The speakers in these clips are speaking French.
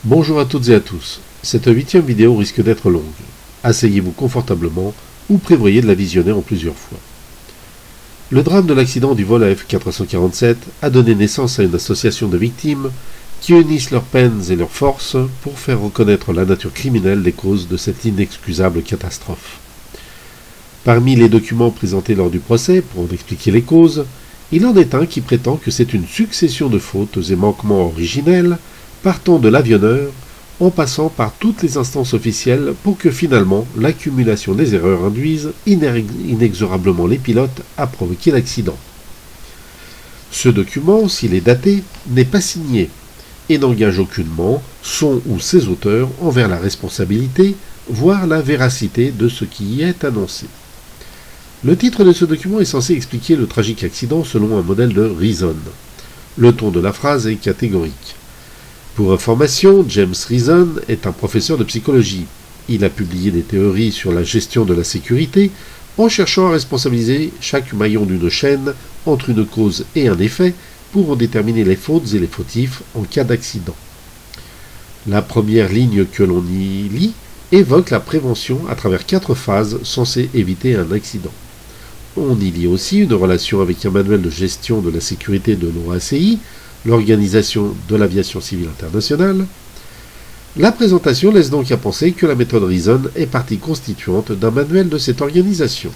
Bonjour à toutes et à tous. Cette 8e vidéo risque d'être longue. Asseyez-vous confortablement ou prévoyez de la visionner en plusieurs fois. Le drame de l'accident du vol AF447 a donné naissance à une association de victimes qui unissent leurs peines et leurs forces pour faire reconnaître la nature criminelle des causes de cette inexcusable catastrophe. Parmi les documents présentés lors du procès pour en expliquer les causes, il en est un qui prétend que c'est une succession de fautes et manquements originels partant de l'avionneur, en passant par toutes les instances officielles pour que finalement l'accumulation des erreurs induise inexorablement les pilotes à provoquer l'accident. Ce document, s'il est daté, n'est pas signé et n'engage aucunement son ou ses auteurs envers la responsabilité, voire la véracité de ce qui y est annoncé. Le titre de ce document est censé expliquer le tragique accident selon un modèle de Reason. Le ton de la phrase est catégorique. Pour information, James Reason est un professeur de psychologie. Il a publié des théories sur la gestion de la sécurité en cherchant à responsabiliser chaque maillon d'une chaîne entre une cause et un effet pour en déterminer les fautes et les fautifs en cas d'accident. La première ligne que l'on y lit évoque la prévention à travers 4 phases censées éviter un accident. On y lit aussi une relation avec un manuel de gestion de la sécurité de l'OACI, l'Organisation de l'Aviation Civile Internationale. La présentation laisse donc à penser que la méthode Reason est partie constituante d'un manuel de cette organisation.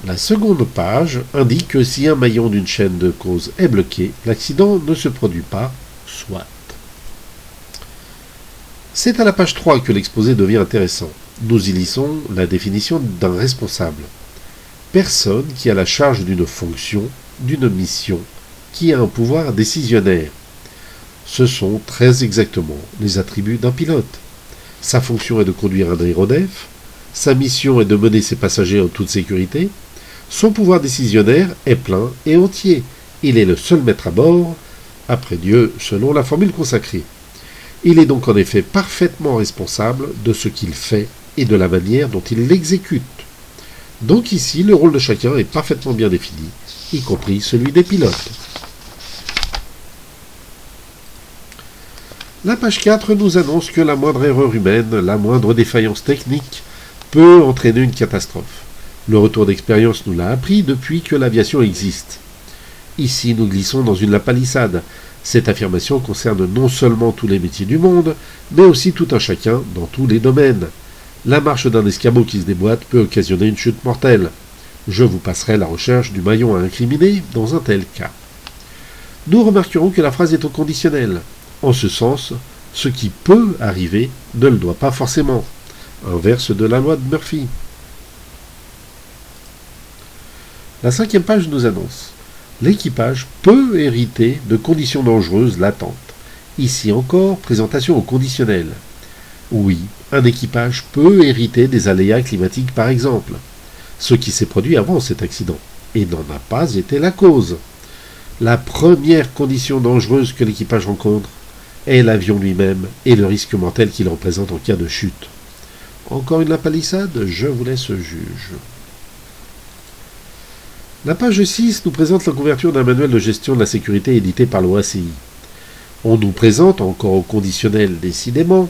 La seconde page indique que si un maillon d'une chaîne de cause est bloqué, l'accident ne se produit pas, soit. C'est à la page 3 que l'exposé devient intéressant. Nous y lisons la définition d'un responsable. Personne qui a la charge d'une fonction, d'une mission, qui a un pouvoir décisionnaire. Ce sont très exactement les attributs d'un pilote. Sa fonction est de conduire un aéronef, sa mission est de mener ses passagers en toute sécurité, son pouvoir décisionnaire est plein et entier. Il est le seul maître à bord, après Dieu, selon la formule consacrée. Il est donc en effet parfaitement responsable de ce qu'il fait et de la manière dont il l'exécute. Donc ici, le rôle de chacun est parfaitement bien défini, y compris celui des pilotes. La page 4 nous annonce que la moindre erreur humaine, la moindre défaillance technique, peut entraîner une catastrophe. Le retour d'expérience nous l'a appris depuis que l'aviation existe. Ici, nous glissons dans une lapalissade. Cette affirmation concerne non seulement tous les métiers du monde, mais aussi tout un chacun dans tous les domaines. La marche d'un escabeau qui se déboîte peut occasionner une chute mortelle. Je vous passerai la recherche du maillon à incriminer dans un tel cas. Nous remarquerons que la phrase est au conditionnel. En ce sens, ce qui peut arriver ne le doit pas forcément. Inverse de la loi de Murphy. La 5e page nous annonce. L'équipage peut hériter de conditions dangereuses latentes. Ici encore, présentation au conditionnel. Oui, un équipage peut hériter des aléas climatiques par exemple, ce qui s'est produit avant cet accident, et n'en a pas été la cause. La première condition dangereuse que l'équipage rencontre est l'avion lui-même et le risque mortel qu'il représente en cas de chute. Encore une lapalissade, je vous laisse juge. La page 6 nous présente la couverture d'un manuel de gestion de la sécurité édité par l'OACI. On nous présente, encore au conditionnel décidément,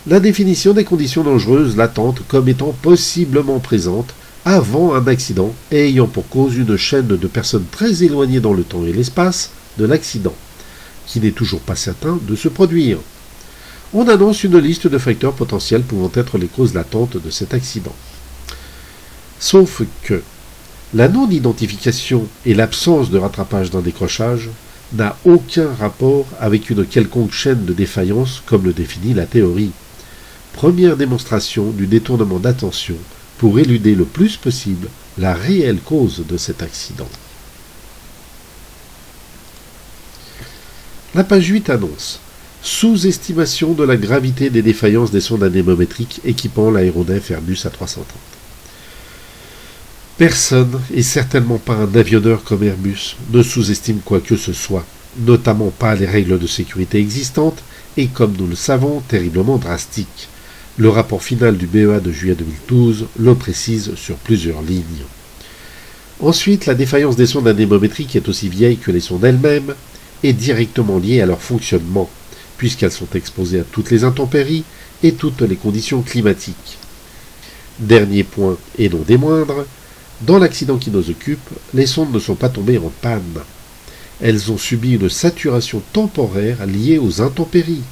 la définition des conditions dangereuses latentes comme étant possiblement présentes avant un accident et ayant pour cause une chaîne de personnes très éloignées dans le temps et l'espace de l'accident, qui n'est toujours pas certain de se produire. On annonce une liste de facteurs potentiels pouvant être les causes latentes de cet accident. Sauf que la non-identification et l'absence de rattrapage d'un décrochage n'a aucun rapport avec une quelconque chaîne de défaillance comme le définit la théorie. Première démonstration du détournement d'attention pour éluder le plus possible la réelle cause de cet accident. La page 8 annonce sous-estimation de la gravité des défaillances des sondes anémométriques équipant l'aéronef Airbus A330. Personne, et certainement pas un avionneur comme Airbus, ne sous-estime quoi que ce soit, notamment pas les règles de sécurité existantes et, comme nous le savons, terriblement drastiques. Le rapport final du BEA de juillet 2012 le précise sur plusieurs lignes. Ensuite, la défaillance des sondes anémométriques est aussi vieille que les sondes elles-mêmes, est directement liée à leur fonctionnement, puisqu'elles sont exposées à toutes les intempéries et toutes les conditions climatiques. Dernier point, et non des moindres, dans l'accident qui nous occupe, les sondes ne sont pas tombées en panne. Elles ont subi une saturation temporaire liée aux intempéries.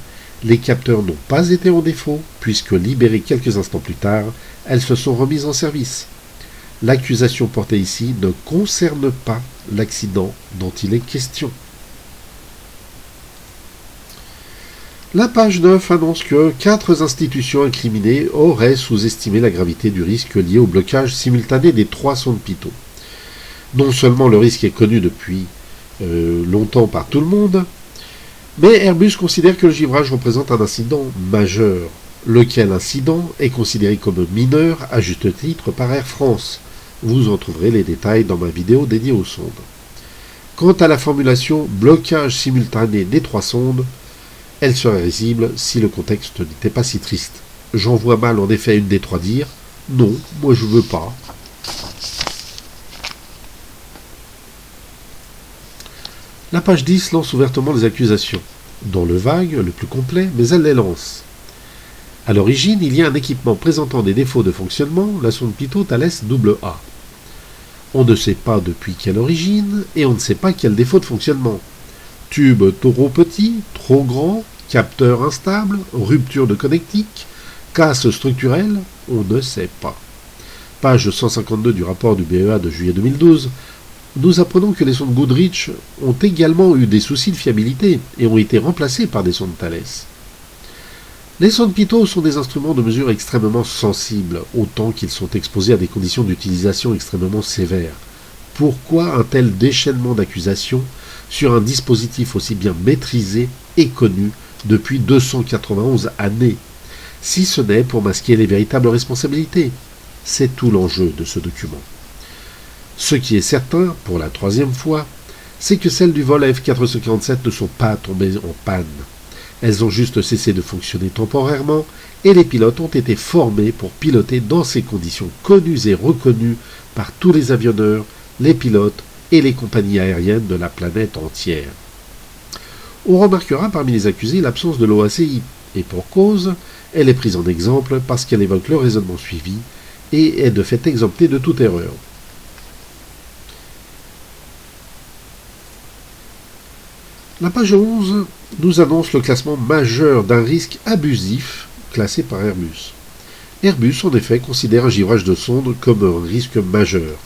Les capteurs n'ont pas été en défaut, puisque libérées quelques instants plus tard, elles se sont remises en service. L'accusation portée ici ne concerne pas l'accident dont il est question. La page 9 annonce que 4 institutions incriminées auraient sous-estimé la gravité du risque lié au blocage simultané des 3 sondes Pitot. Non seulement le risque est connu depuis longtemps par tout le monde, mais Airbus considère que le givrage représente un incident majeur, lequel incident est considéré comme mineur à juste titre par Air France. Vous en trouverez les détails dans ma vidéo dédiée aux sondes. Quant à la formulation blocage simultané des 3 sondes, elle serait risible si le contexte n'était pas si triste. J'en vois mal en effet une des 3 dire « Non, moi je veux pas ». La page 10 lance ouvertement les accusations, dans le vague, le plus complet, mais elle les lance. À l'origine, il y a un équipement présentant des défauts de fonctionnement, la sonde Pitot Thales AA. On ne sait pas depuis quelle origine, et on ne sait pas quel défaut de fonctionnement. Tube trop petit, trop grand, capteur instable, rupture de connectique, casse structurelle, on ne sait pas. Page 152 du rapport du BEA de juillet 2012, nous apprenons que les sondes Goodrich ont également eu des soucis de fiabilité et ont été remplacées par des sondes Thales. Les sondes Pitot sont des instruments de mesure extrêmement sensibles, autant qu'ils sont exposés à des conditions d'utilisation extrêmement sévères. Pourquoi un tel déchaînement d'accusations sur un dispositif aussi bien maîtrisé et connu depuis 291 années, si ce n'est pour masquer les véritables responsabilités? C'est tout l'enjeu de ce document. Ce qui est certain, pour la 3e fois, c'est que celles du vol AF447 ne sont pas tombées en panne. Elles ont juste cessé de fonctionner temporairement et les pilotes ont été formés pour piloter dans ces conditions connues et reconnues par tous les avionneurs, les pilotes et les compagnies aériennes de la planète entière. On remarquera parmi les accusés l'absence de l'OACI, et pour cause, elle est prise en exemple parce qu'elle évoque le raisonnement suivi et est de fait exemptée de toute erreur. La page 11 nous annonce le classement majeur d'un risque abusif classé par Airbus. Airbus, en effet, considère un givrage de sonde comme un risque majeur,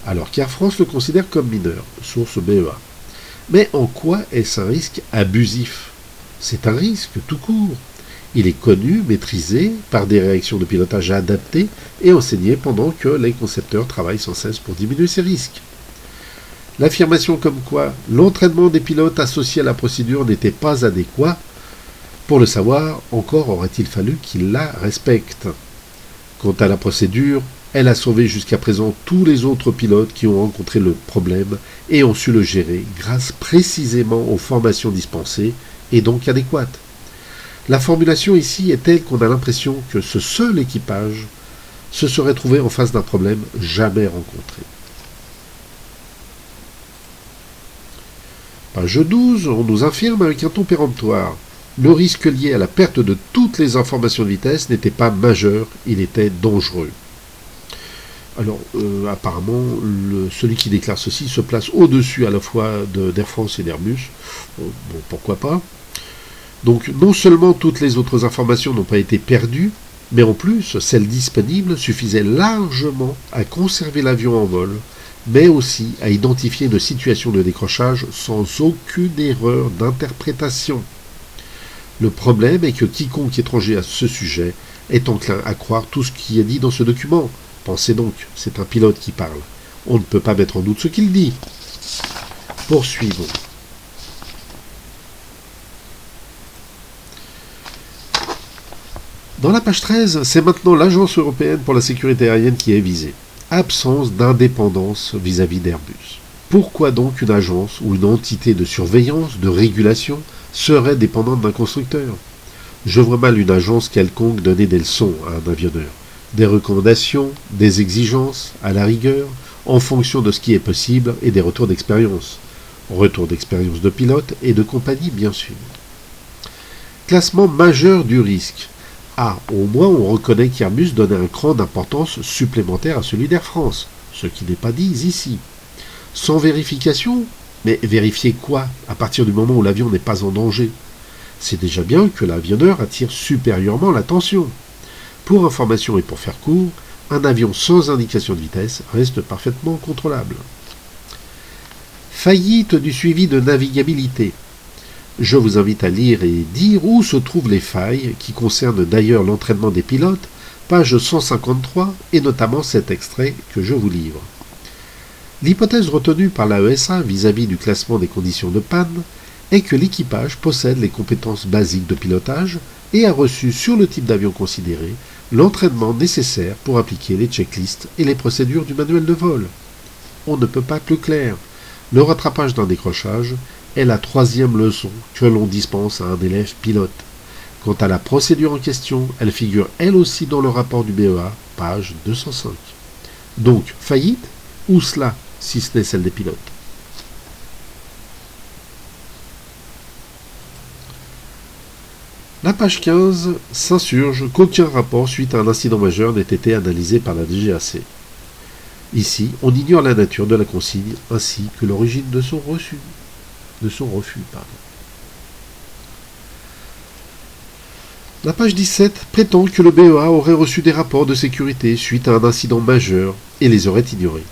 alors qu'Air France le considère comme mineur, source BEA. Mais en quoi est-ce un risque abusif? C'est un risque tout court. Il est connu, maîtrisé, par des réactions de pilotage adaptées et enseigné pendant que les concepteurs travaillent sans cesse pour diminuer ces risques. L'affirmation comme quoi l'entraînement des pilotes associé à la procédure n'était pas adéquat, pour le savoir, encore aurait-il fallu qu'ils la respectent. Quant à la procédure, elle a sauvé jusqu'à présent tous les autres pilotes qui ont rencontré le problème et ont su le gérer grâce précisément aux formations dispensées et donc adéquates. La formulation ici est telle qu'on a l'impression que ce seul équipage se serait trouvé en face d'un problème jamais rencontré. Page 12, on nous affirme avec un ton péremptoire. Le risque lié à la perte de toutes les informations de vitesse n'était pas majeur, il était dangereux. Alors, apparemment, celui qui déclare ceci se place au-dessus à la fois d'Air France et d'Airbus. Bon, pourquoi pas. Donc, non seulement toutes les autres informations n'ont pas été perdues, mais en plus, celles disponibles suffisaient largement à conserver l'avion en vol, mais aussi à identifier une situation de décrochage sans aucune erreur d'interprétation. Le problème est que quiconque étranger à ce sujet est enclin à croire tout ce qui est dit dans ce document. Pensez donc, c'est un pilote qui parle. On ne peut pas mettre en doute ce qu'il dit. Poursuivons. Dans la page 13, c'est maintenant l'Agence européenne pour la sécurité aérienne qui est visée. Absence d'indépendance vis-à-vis d'Airbus. Pourquoi donc une agence ou une entité de surveillance, de régulation, serait dépendante d'un constructeur? Je vois mal une agence quelconque donner des leçons à un avionneur. Des recommandations, des exigences, à la rigueur, en fonction de ce qui est possible et des retours d'expérience. retour d'expérience de pilote et de compagnie bien sûr. Classement majeur du risque. Ah, au moins on reconnaît qu'Airbus donnait un cran d'importance supplémentaire à celui d'Air France, ce qui n'est pas dit ici. Sans vérification? Mais vérifier quoi, à partir du moment où l'avion n'est pas en danger? C'est déjà bien que l'avionneur attire supérieurement l'attention. Pour information et pour faire court, un avion sans indication de vitesse reste parfaitement contrôlable. Faillite du suivi de navigabilité. Je vous invite à lire et dire où se trouvent les failles, qui concernent d'ailleurs l'entraînement des pilotes, page 153, et notamment cet extrait que je vous livre. L'hypothèse retenue par l'AESA vis-à-vis du classement des conditions de panne est que l'équipage possède les compétences basiques de pilotage et a reçu sur le type d'avion considéré l'entraînement nécessaire pour appliquer les checklists et les procédures du manuel de vol. On ne peut pas plus clair. Le rattrapage d'un décrochage est la 3e leçon que l'on dispense à un élève pilote. Quant à la procédure en question, elle figure elle aussi dans le rapport du BEA, page 205. Donc, faillite? Où cela, si ce n'est celle des pilotes? La page 15 s'insurge qu'aucun rapport suite à un incident majeur n'ait été analysé par la DGAC. Ici, on ignore la nature de la consigne ainsi que l'origine de son refus. La page 17 prétend que le BEA aurait reçu des rapports de sécurité suite à un incident majeur et les aurait ignorés.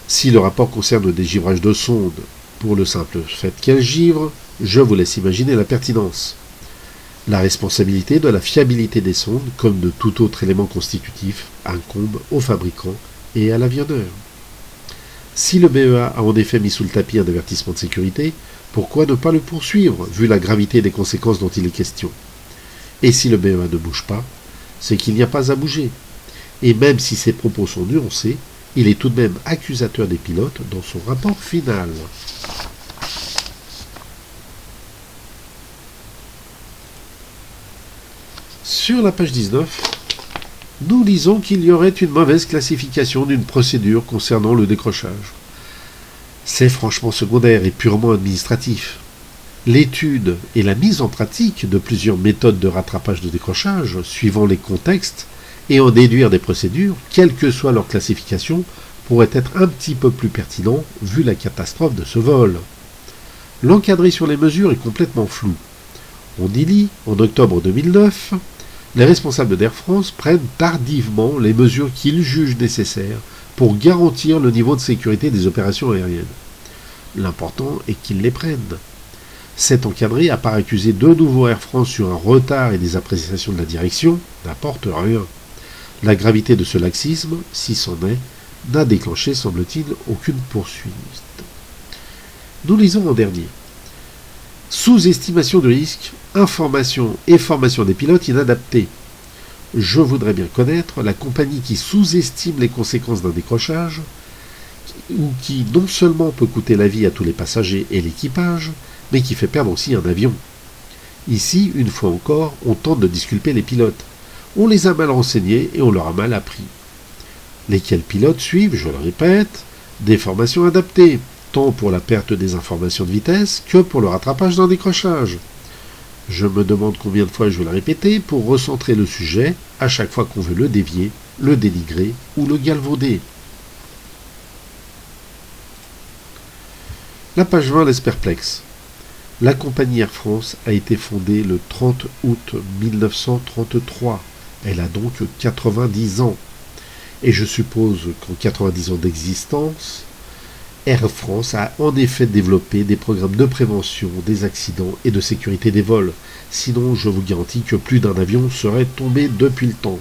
Si le rapport concerne des givrages de sondes, pour le simple fait qu'elles givrent, je vous laisse imaginer la pertinence. La responsabilité de la fiabilité des sondes, comme de tout autre élément constitutif, incombe au fabricant et à l'avionneur. Si le BEA a en effet mis sous le tapis un avertissement de sécurité, pourquoi ne pas le poursuivre, vu la gravité des conséquences dont il est question? Et si le BEA ne bouge pas, c'est qu'il n'y a pas à bouger. Et même si ses propos sont nuancés, il est tout de même accusateur des pilotes dans son rapport final. Sur la page 19, nous lisons qu'il y aurait une mauvaise classification d'une procédure concernant le décrochage. C'est franchement secondaire et purement administratif. L'étude et la mise en pratique de plusieurs méthodes de rattrapage de décrochage, suivant les contextes, et en déduire des procédures, quelle que soit leur classification, pourrait être un petit peu plus pertinent vu la catastrophe de ce vol. L'encadré sur les mesures est complètement flou. On y lit, en octobre 2009, les responsables d'Air France prennent tardivement les mesures qu'ils jugent nécessaires pour garantir le niveau de sécurité des opérations aériennes. L'important est qu'ils les prennent. Cet encadré, à part accuser de nouveau Air France sur un retard et des appréciations de la direction, n'apporte rien. La gravité de ce laxisme, si c'en est, n'a déclenché, semble-t-il, aucune poursuite. Nous lisons en dernier. Sous-estimation du risque, information et formation des pilotes inadaptés. Je voudrais bien connaître la compagnie qui sous-estime les conséquences d'un décrochage, ou qui non seulement peut coûter la vie à tous les passagers et l'équipage, mais qui fait perdre aussi un avion. Ici, une fois encore, on tente de disculper les pilotes. On les a mal renseignés et on leur a mal appris. Lesquels pilotes suivent, je le répète, des formations adaptées, tant pour la perte des informations de vitesse que pour le rattrapage d'un décrochage. Je me demande combien de fois je vais le répéter pour recentrer le sujet à chaque fois qu'on veut le dévier, le dénigrer ou le galvauder. La page 20 laisse perplexe. La compagnie Air France a été fondée le 30 août 1933. Elle a donc 90 ans. Et je suppose qu'en 90 ans d'existence, Air France a en effet développé des programmes de prévention des accidents et de sécurité des vols. Sinon, je vous garantis que plus d'un avion serait tombé depuis le temps,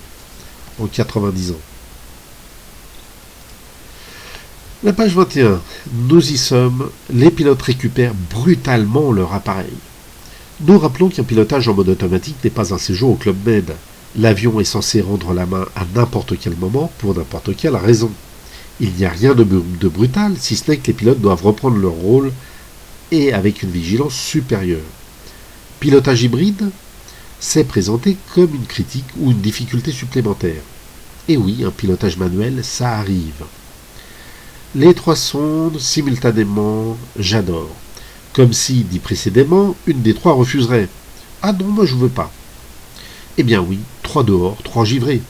en 90 ans. La page 21. Nous y sommes. Les pilotes récupèrent brutalement leur appareil. Nous rappelons qu'un pilotage en mode automatique n'est pas un séjour au Club Med. L'avion est censé rendre la main à n'importe quel moment pour n'importe quelle raison. Il n'y a rien de brutal, si ce n'est que les pilotes doivent reprendre leur rôle et avec une vigilance supérieure. Pilotage hybride, c'est présenté comme une critique ou une difficulté supplémentaire. Et oui, un pilotage manuel, ça arrive. Les 3 sondes, simultanément, j'adore. Comme si, dit précédemment, une des trois refuserait. Ah non, moi je veux pas. Eh bien oui, 3 dehors, 3 givrés.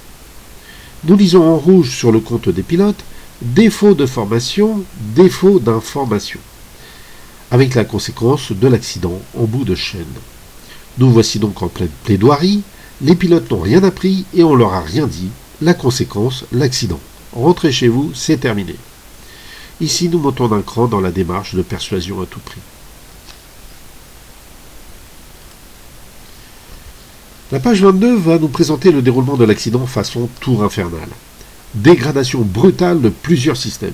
Nous lisons en rouge sur le compte des pilotes, défaut de formation, défaut d'information, avec la conséquence de l'accident en bout de chaîne. Nous voici donc en pleine plaidoirie, les pilotes n'ont rien appris et on leur a rien dit, la conséquence, l'accident. Rentrez chez vous, c'est terminé. Ici, nous montons d'un cran dans la démarche de persuasion à tout prix. La page 22 va nous présenter le déroulement de l'accident façon tour infernale. Dégradation brutale de plusieurs systèmes.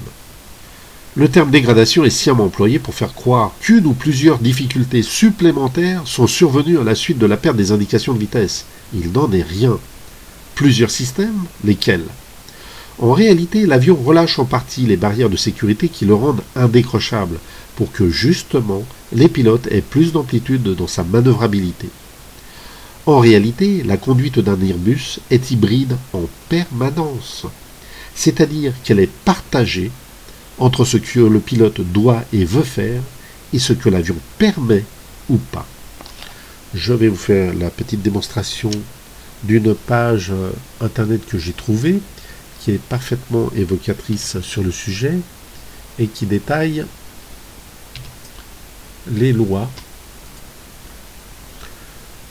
Le terme dégradation est sciemment employé pour faire croire qu'une ou plusieurs difficultés supplémentaires sont survenues à la suite de la perte des indications de vitesse. Il n'en est rien. Plusieurs systèmes, lesquels? En réalité, l'avion relâche en partie les barrières de sécurité qui le rendent indécrochable pour que, justement, les pilotes aient plus d'amplitude dans sa manœuvrabilité. En réalité, la conduite d'un Airbus est hybride en permanence, c'est-à-dire qu'elle est partagée entre ce que le pilote doit et veut faire et ce que l'avion permet ou pas. Je vais vous faire la petite démonstration d'une page internet que j'ai trouvée, qui est parfaitement évocatrice sur le sujet et qui détaille les lois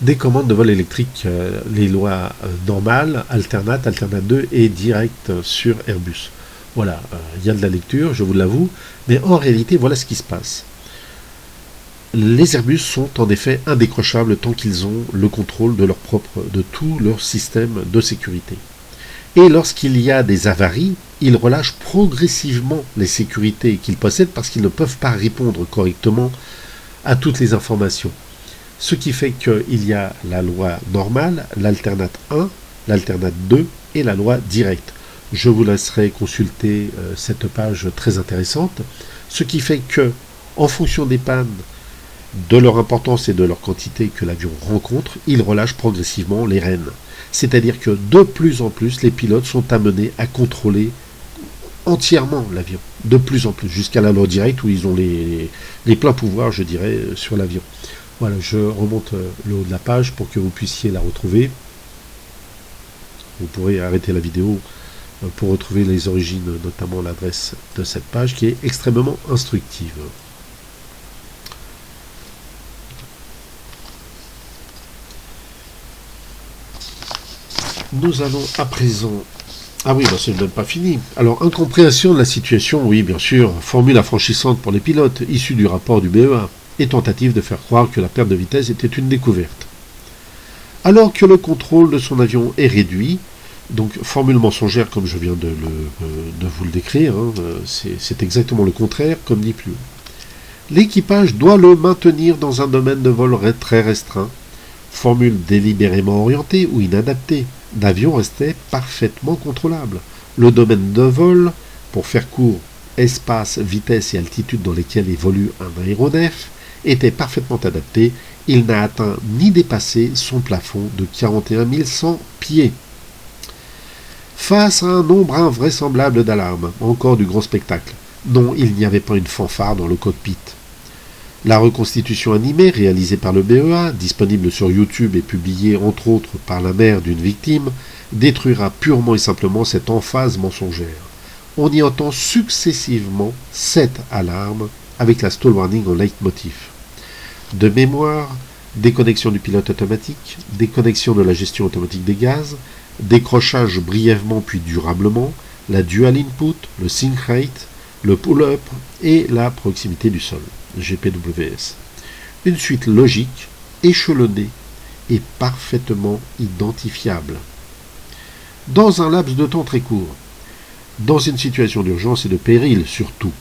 des commandes de vol électrique, les lois normales, alternate 2 et direct sur Airbus. Voilà, il y a de la lecture, je vous l'avoue, mais en réalité, voilà ce qui se passe. Les Airbus sont en effet indécrochables tant qu'ils ont le contrôle de tout leur système de sécurité. Et lorsqu'il y a des avaries, ils relâchent progressivement les sécurités qu'ils possèdent parce qu'ils ne peuvent pas répondre correctement à toutes les informations. Ce qui fait qu'il y a la loi normale, l'alternate 1, l'alternate 2 et la loi directe. Je vous laisserai consulter cette page très intéressante. Ce qui fait que, en fonction des pannes, de leur importance et de leur quantité que l'avion rencontre, il relâche progressivement les rênes. C'est-à-dire que de plus en plus, les pilotes sont amenés à contrôler entièrement l'avion. De plus en plus, jusqu'à la loi directe où ils ont les pleins pouvoirs, je dirais, sur l'avion. Voilà, je remonte le haut de la page pour que vous puissiez la retrouver. Vous pourrez arrêter la vidéo pour retrouver les origines, notamment l'adresse de cette page qui est extrêmement instructive. Nous allons à présent... Ah oui, c'est même pas fini. Alors, incompréhension de la situation, oui, bien sûr, formule affranchissante pour les pilotes, issue du rapport du BEA, et tentative de faire croire que la perte de vitesse était une découverte. Alors que le contrôle de son avion est réduit, donc formule mensongère comme je viens de vous le décrire, hein, c'est exactement le contraire, comme dit plus haut. L'équipage doit le maintenir dans un domaine de vol très restreint, formule délibérément orientée ou inadaptée. L'avion restait parfaitement contrôlable. Le domaine de vol, pour faire court, espace, vitesse et altitude dans lesquels évolue un aéronef, était parfaitement adapté. Il n'a atteint ni dépassé son plafond de 41 100 pieds. Face à un nombre invraisemblable d'alarmes, encore du grand spectacle. Non, il n'y avait pas une fanfare dans le cockpit. La reconstitution animée réalisée par le BEA, disponible sur YouTube et publiée entre autres par la mère d'une victime, détruira purement et simplement cette emphase mensongère. On y entend successivement 7 alarmes avec la stall warning en leitmotiv. De mémoire, déconnexion du pilote automatique, déconnexion de la gestion automatique des gaz, décrochage brièvement puis durablement, la dual input, le sync rate, le pull-up et la proximité du sol, GPWS. Une suite logique, échelonnée et parfaitement identifiable. Dans un laps de temps très court, dans une situation d'urgence et de péril surtout.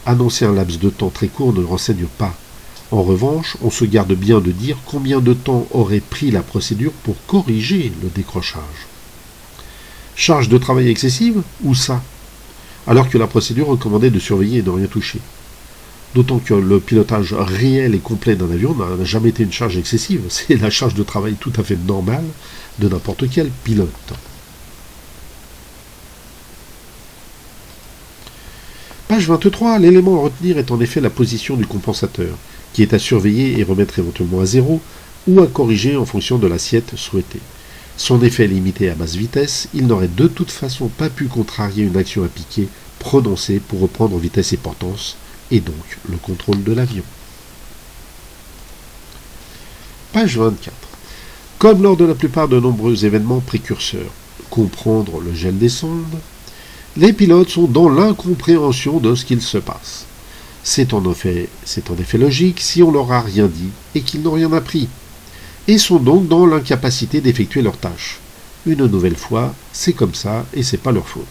Annoncer un laps de temps très court ne renseigne pas. En revanche, on se garde bien de dire combien de temps aurait pris la procédure pour corriger le décrochage. Charge de travail excessive ou ça? Alors que la procédure recommandait de surveiller et de rien toucher. D'autant que le pilotage réel et complet d'un avion n'a jamais été une charge excessive. C'est la charge de travail tout à fait normale de n'importe quel pilote. Page 23, l'élément à retenir est en effet la position du compensateur. qui est à surveiller et remettre éventuellement à zéro, ou à corriger en fonction de l'assiette souhaitée. Son effet est limité à basse vitesse, il n'aurait de toute façon pas pu contrarier une action à piquer prononcée pour reprendre vitesse et portance, et donc le contrôle de l'avion. Page 24. Comme lors de la plupart de nombreux événements précurseurs, comprendre le gel des sondes, les pilotes sont dans l'incompréhension de ce qu'il se passe. C'est en effet logique si on leur a rien dit et qu'ils n'ont rien appris, et sont donc dans l'incapacité d'effectuer leurs tâches. Une nouvelle fois, c'est comme ça et c'est pas leur faute.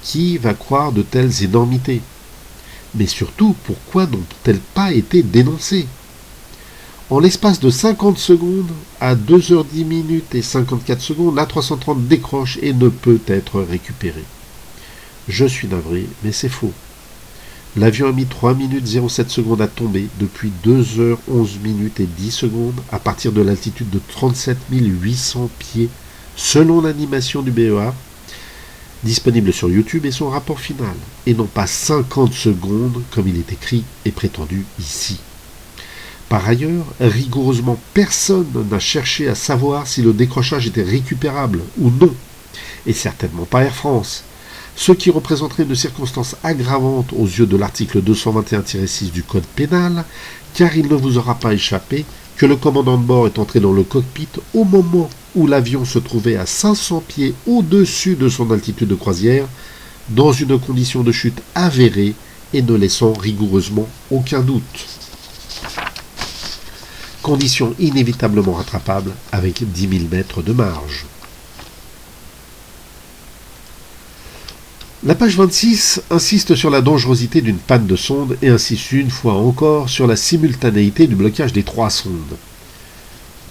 Qui va croire de telles énormités? Mais surtout, pourquoi n'ont-elles pas été dénoncées? En l'espace de 50 secondes, à 2h10 et 54 secondes, l'A330 décroche et ne peut être récupéré. Je suis navré, mais c'est faux. L'avion a mis 3 minutes 07 secondes à tomber depuis 2h11 minutes et 10 secondes à partir de l'altitude de 37 800 pieds, selon l'animation du BEA, disponible sur YouTube et son rapport final, et non pas 50 secondes comme il est écrit et prétendu ici. Par ailleurs, rigoureusement personne n'a cherché à savoir si le décrochage était récupérable ou non, et certainement pas Air France, ce qui représenterait une circonstance aggravante aux yeux de l'article 221-6 du Code pénal, car il ne vous aura pas échappé que le commandant de bord est entré dans le cockpit au moment où l'avion se trouvait à 500 pieds au-dessus de son altitude de croisière, dans une condition de chute avérée et ne laissant rigoureusement aucun doute. Condition inévitablement rattrapable avec 10 000 mètres de marge. La page 26 insiste sur la dangerosité d'une panne de sonde et insiste une fois encore sur la simultanéité du blocage des 3 sondes.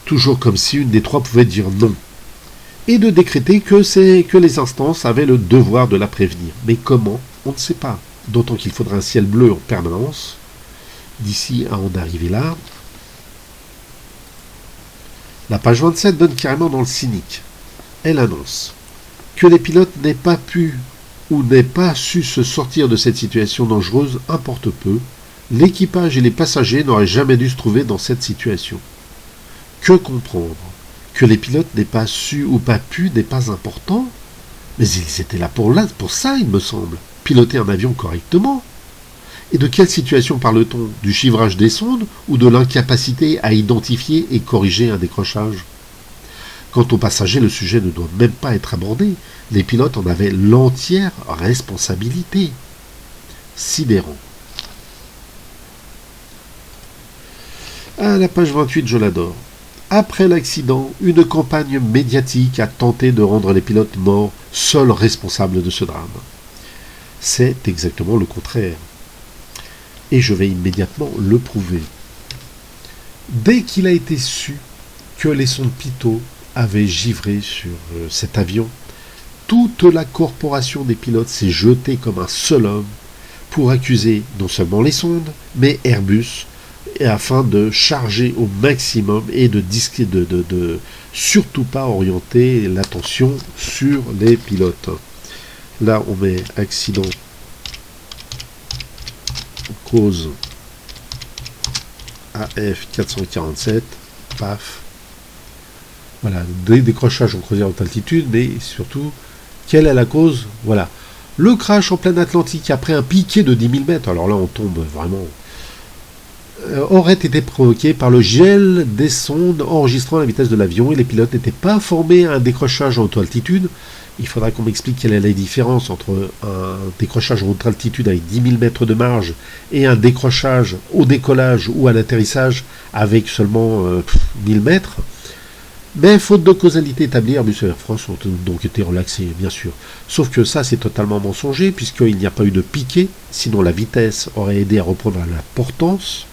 Toujours comme si une des 3 pouvait dire non. Et de décréter que les instances avaient le devoir de la prévenir. Mais comment? On ne sait pas. D'autant qu'il faudra un ciel bleu en permanence. D'ici à en arriver là. La page 27 donne carrément dans le cynique. Elle annonce que les pilotes n'aient pas pu ou n'aient pas su se sortir de cette situation dangereuse importe peu, l'équipage et les passagers n'auraient jamais dû se trouver dans cette situation. Que comprendre? Que les pilotes n'aient pas su ou pas pu n'est pas important? Mais ils étaient là pour ça, il me semble. Piloter un avion correctement. Et de quelle situation parle-t-on? Du chiffrage des sondes ou de l'incapacité à identifier et corriger un décrochage? Quant aux passagers, le sujet ne doit même pas être abordé. Les pilotes en avaient l'entière responsabilité. Sidérant. À la page 28, je l'adore. Après l'accident, une campagne médiatique a tenté de rendre les pilotes morts seuls responsables de ce drame. C'est exactement le contraire. Et je vais immédiatement le prouver. Dès qu'il a été su que les sondes Pitot avaient givré sur cet avion, toute la corporation des pilotes s'est jetée comme un seul homme pour accuser non seulement les sondes, mais Airbus, afin de charger au maximum et de surtout pas orienter l'attention sur les pilotes. Là, on met accident cause AF 447, paf. Voilà, décrochage en croisière haute altitude, mais surtout, quelle est la cause? Voilà. Le crash en pleine Atlantique après un piqué de 10 000 mètres, alors là on tombe vraiment, aurait été provoqué par le gel des sondes enregistrant la vitesse de l'avion et les pilotes n'étaient pas formés à un décrochage en haute altitude. Il faudra qu'on m'explique quelle est la différence entre un décrochage en haute altitude avec 10 000 mètres de marge et un décrochage au décollage ou à l'atterrissage avec seulement 1000 mètres. Mais faute de causalité établie, Airbus et Air France ont donc été relaxés, bien sûr. Sauf que ça, c'est totalement mensonger, puisqu'il n'y a pas eu de piqué, sinon la vitesse aurait aidé à reprendre la portance.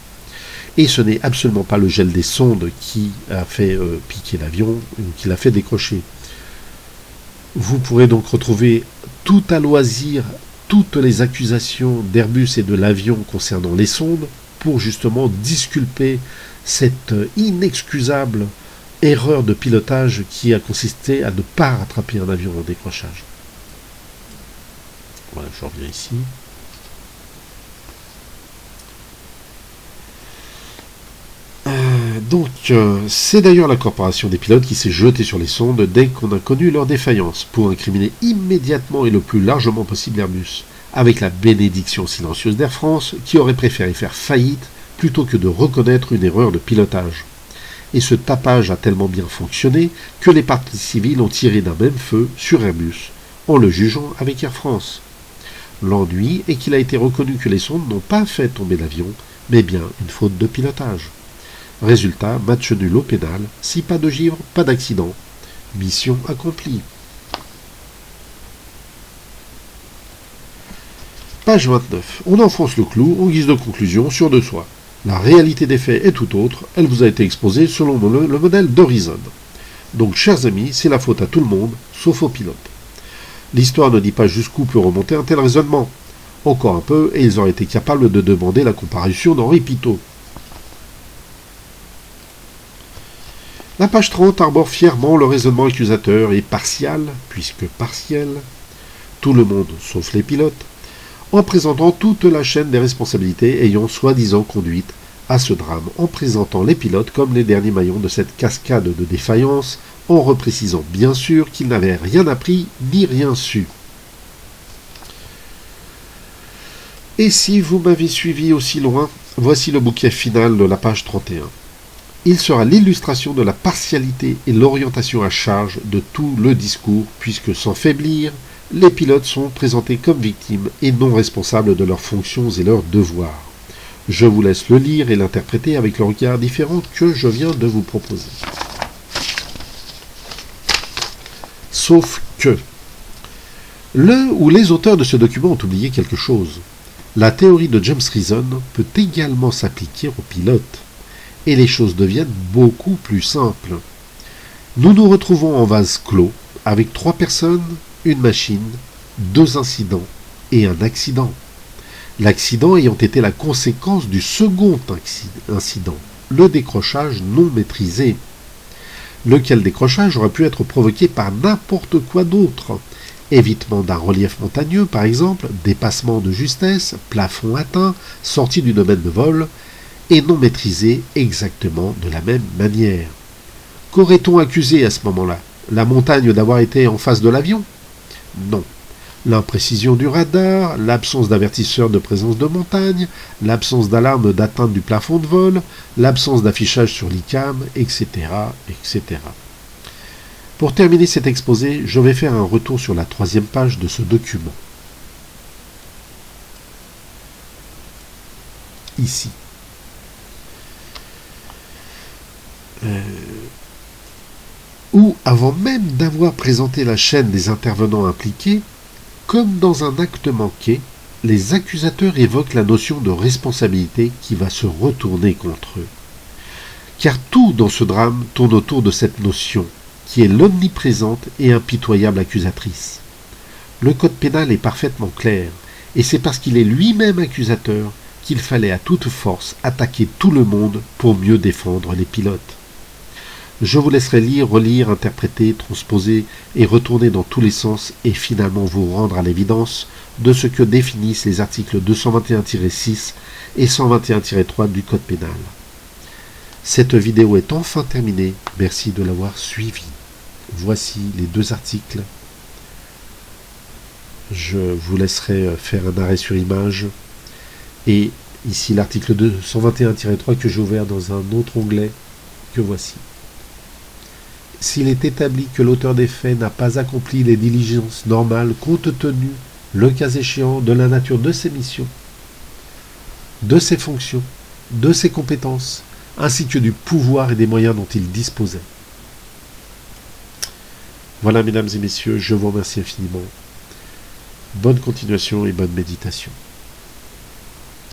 Et ce n'est absolument pas le gel des sondes qui a fait piquer l'avion, ou qui l'a fait décrocher. Vous pourrez donc retrouver tout à loisir toutes les accusations d'Airbus et de l'avion concernant les sondes pour justement disculper cette inexcusable erreur de pilotage qui a consisté à ne pas rattraper un avion en décrochage. Voilà, je reviens ici. C'est d'ailleurs la corporation des pilotes qui s'est jetée sur les sondes dès qu'on a connu leur défaillance, pour incriminer immédiatement et le plus largement possible Airbus, avec la bénédiction silencieuse d'Air France, qui aurait préféré faire faillite plutôt que de reconnaître une erreur de pilotage. Et ce tapage a tellement bien fonctionné que les parties civiles ont tiré d'un même feu sur Airbus, en le jugeant avec Air France. L'ennui est qu'il a été reconnu que les sondes n'ont pas fait tomber l'avion, mais bien une faute de pilotage. Résultat, match nul au pénal, si pas de givre, pas d'accident. Mission accomplie. Page 29. On enfonce le clou en guise de conclusion sur de soi. La réalité des faits est tout autre, elle vous a été exposée selon le modèle d'Horizon. Donc, chers amis, c'est la faute à tout le monde, sauf aux pilotes. L'histoire ne dit pas jusqu'où peut remonter un tel raisonnement. Encore un peu, et ils auraient été capables de demander la comparution d'Henri Pitot. La page 30 arbore fièrement le raisonnement accusateur et partial, puisque partiel, tout le monde sauf les pilotes, en présentant toute la chaîne des responsabilités ayant soi-disant conduite à ce drame, en présentant les pilotes comme les derniers maillons de cette cascade de défaillance, en reprécisant bien sûr qu'ils n'avaient rien appris ni rien su. Et si vous m'avez suivi aussi loin, voici le bouquet final de la page 31. Il sera l'illustration de la partialité et l'orientation à charge de tout le discours, puisque sans faiblir, les pilotes sont présentés comme victimes et non responsables de leurs fonctions et leurs devoirs. Je vous laisse le lire et l'interpréter avec le regard différent que je viens de vous proposer. Sauf que, le ou les auteurs de ce document ont oublié quelque chose. La théorie de James Reason peut également s'appliquer aux pilotes. Et les choses deviennent beaucoup plus simples. Nous nous retrouvons en vase clos, avec 3 personnes, une machine, 2 incidents et un accident. L'accident ayant été la conséquence du second incident, le décrochage non maîtrisé. Lequel décrochage aurait pu être provoqué par n'importe quoi d'autre. Évitement d'un relief montagneux, par exemple, dépassement de justesse, plafond atteint, sortie du domaine de vol, et non maîtrisé exactement de la même manière. Qu'aurait-on accusé à ce moment-là? La montagne d'avoir été en face de l'avion? Non. L'imprécision du radar, l'absence d'avertisseur de présence de montagne, l'absence d'alarme d'atteinte du plafond de vol, l'absence d'affichage sur l'ICAM, etc., etc. Pour terminer cet exposé, je vais faire un retour sur la 3e page de ce document. Ici. Où, avant même d'avoir présenté la chaîne des intervenants impliqués, comme dans un acte manqué, les accusateurs évoquent la notion de responsabilité qui va se retourner contre eux. Car tout dans ce drame tourne autour de cette notion, qui est l'omniprésente et impitoyable accusatrice. Le code pénal est parfaitement clair, et c'est parce qu'il est lui-même accusateur qu'il fallait à toute force attaquer tout le monde pour mieux défendre les pilotes. Je vous laisserai lire, relire, interpréter, transposer et retourner dans tous les sens et finalement vous rendre à l'évidence de ce que définissent les articles 221-6 et 121-3 du Code pénal. Cette vidéo est enfin terminée, merci de l'avoir suivie. Voici les 2 articles. Je vous laisserai faire un arrêt sur image. Et ici l'article 221-3 que j'ai ouvert dans un autre onglet que voici. S'il est établi que l'auteur des faits n'a pas accompli les diligences normales compte tenu, le cas échéant, de la nature de ses missions, de ses fonctions, de ses compétences, ainsi que du pouvoir et des moyens dont il disposait. Voilà, mesdames et messieurs, je vous remercie infiniment. Bonne continuation et bonne méditation.